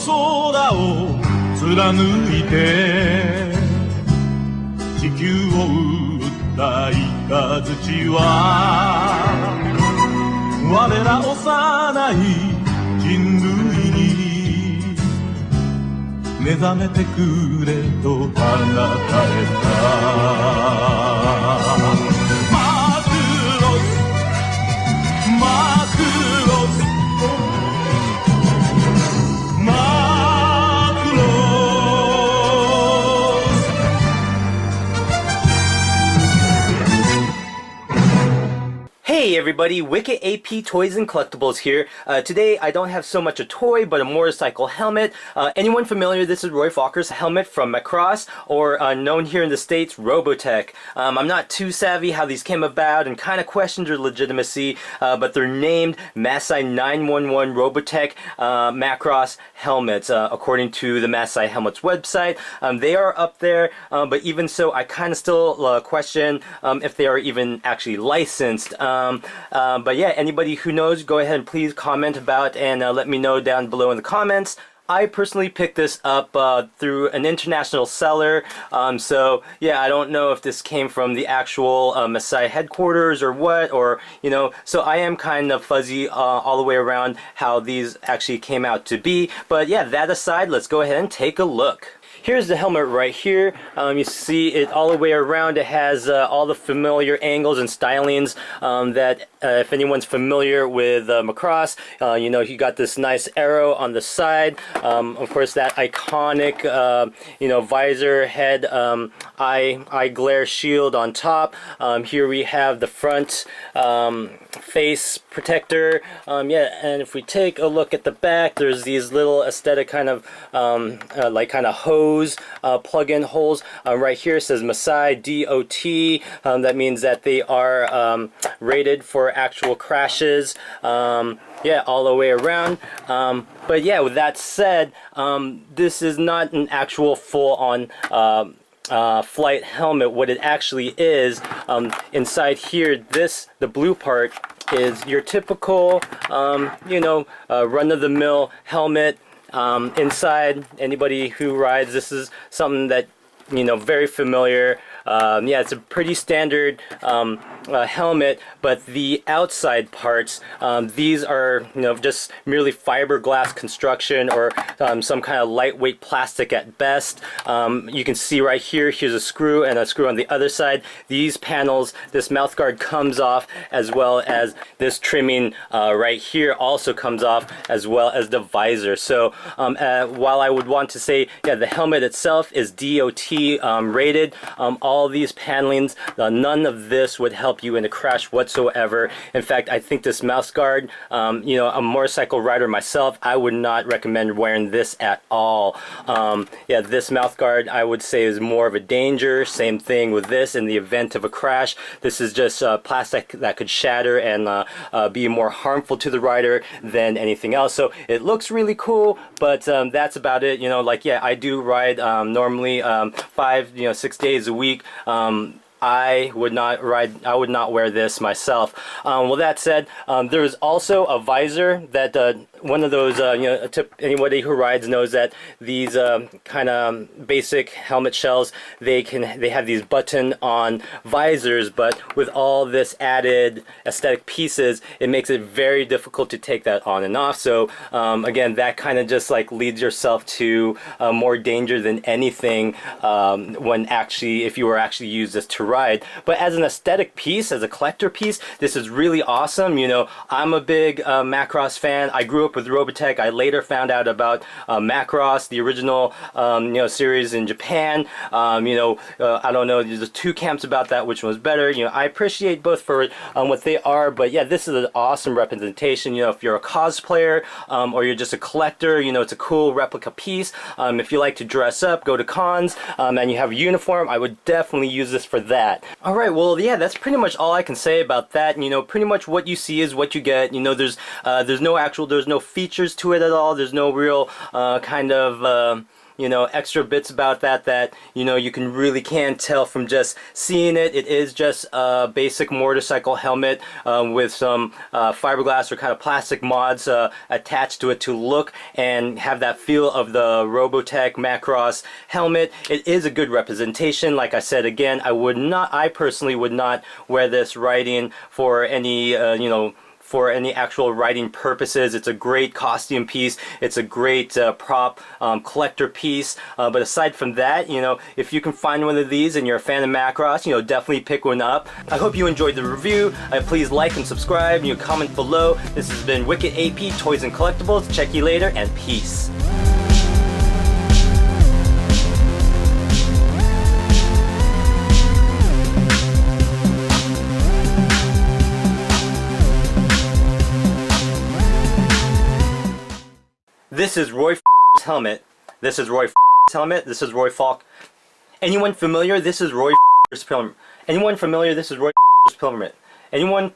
空を貫いて地球を訴いた土は我ら幼い人類に目覚めてくれと放たれたマクロスマクロスマクロス Hey everybody, wicketAP Toys and Collectables here. Today I don't have so much a toy, but a motorcycle helmet. Anyone familiar? This is Roy Falker's helmet from Macross, or known here in the States, Robotech. I'm not too savvy how these came about and kind of questioned their legitimacy, but they're named Masai 911 Robotech Macross helmets, according to the Masai Helmets website. They are up there, but even so, I kind of still question if they are even actually licensed. But yeah, anybody who knows, go ahead and please comment about and let me know down below in the comments. I personally picked this up through an international seller, so yeah, I don't know if this came from the actual Masai headquarters or what, or you know, so I am kind of fuzzy all the way around how these actually came out to be. But yeah, that aside, let's go ahead and take a look. Here's the helmet right here. You see it all the way around. It has all the familiar angles and stylings that if anyone's familiar with Macross, you know, you got this nice arrow on the side. Of course, that iconic, you know, visor, head, eye glare shield on top. Here we have the front face protector. Yeah, and if we take a look at the back, there's these little aesthetic kind of like kind of hose plug-in holes. Right here it says Masai DOT. That means that they are rated for actual crashes. Yeah, all the way around. But yeah, with that said, this is not an actual full-on flight helmet. What it actually is, inside here, the blue part is your typical, you know, run-of-the-mill helmet. Inside, anybody who rides, this is something that, you know, very familiar. Yeah, it's a pretty standard helmet, but the outside parts, these are, you know, just merely fiberglass construction or some kind of lightweight plastic at best. You can see right here, here's a screw and a screw on the other side. These panels, this mouthguard comes off, as well as this trimming right here also comes off, as well as the visor. So while I would want to say, yeah, the helmet itself is DOT rated, all these panelings, none of this would help you in a crash whatsoever. In fact, I think this mouse guard, you know, a motorcycle rider myself, I would not recommend wearing this at all. Yeah, this mouth guard I would say is more of a danger. Same thing with this. In the event of a crash, this is just plastic that could shatter and be more harmful to the rider than anything else. So it looks really cool, but that's about it. You know, like, yeah, I do ride normally 6 days a week. I would not wear this myself. Well, that said, there is also a visor that one of those, you know, anybody who rides knows that these kind of basic helmet shells, they have these button-on visors, but with all this added aesthetic pieces, it makes it very difficult to take that on and off. So again, that kind of just like leads yourself to more danger than anything when actually, if you were actually use this to ride. But as an aesthetic piece, as a collector piece, this is really awesome. You know, I'm a big Macross fan. I grew up with Robotech. I later found out about Macross, the original you know, series in Japan. You know, I don't know, there's two camps about that, which one was better. You know, I appreciate both for what they are, but yeah, this is an awesome representation. You know, if you're a cosplayer or you're just a collector, you know, it's a cool replica piece. If you like to dress up, go to cons, and you have a uniform, I would definitely use this for that. Alright, well, yeah, that's pretty much all I can say about that. You know, pretty much what you see is what you get. You know, there's no features to it at all. There's no real kind of extra bits about that you can really can't tell from just seeing it. It is just a basic motorcycle helmet with some fiberglass or kind of plastic mods attached to it to look and have that feel of the Robotech Macross helmet. It is a good representation. Like I said again, I personally would not wear this riding for any for any actual riding purposes. It's a great costume piece. It's a great prop collector piece. But aside from that, if you can find one of these and you're a fan of Macross, definitely pick one up. I hope you enjoyed the review. Please like and subscribe. Comment below. This has been wicketAP Toys and Collectibles. Check you later, and peace. This is Roy helmet. This is Roy helmet. This is Roy Falk. Anyone familiar? This is Roy helmet. Anyone familiar? This is Roy helmet. Anyone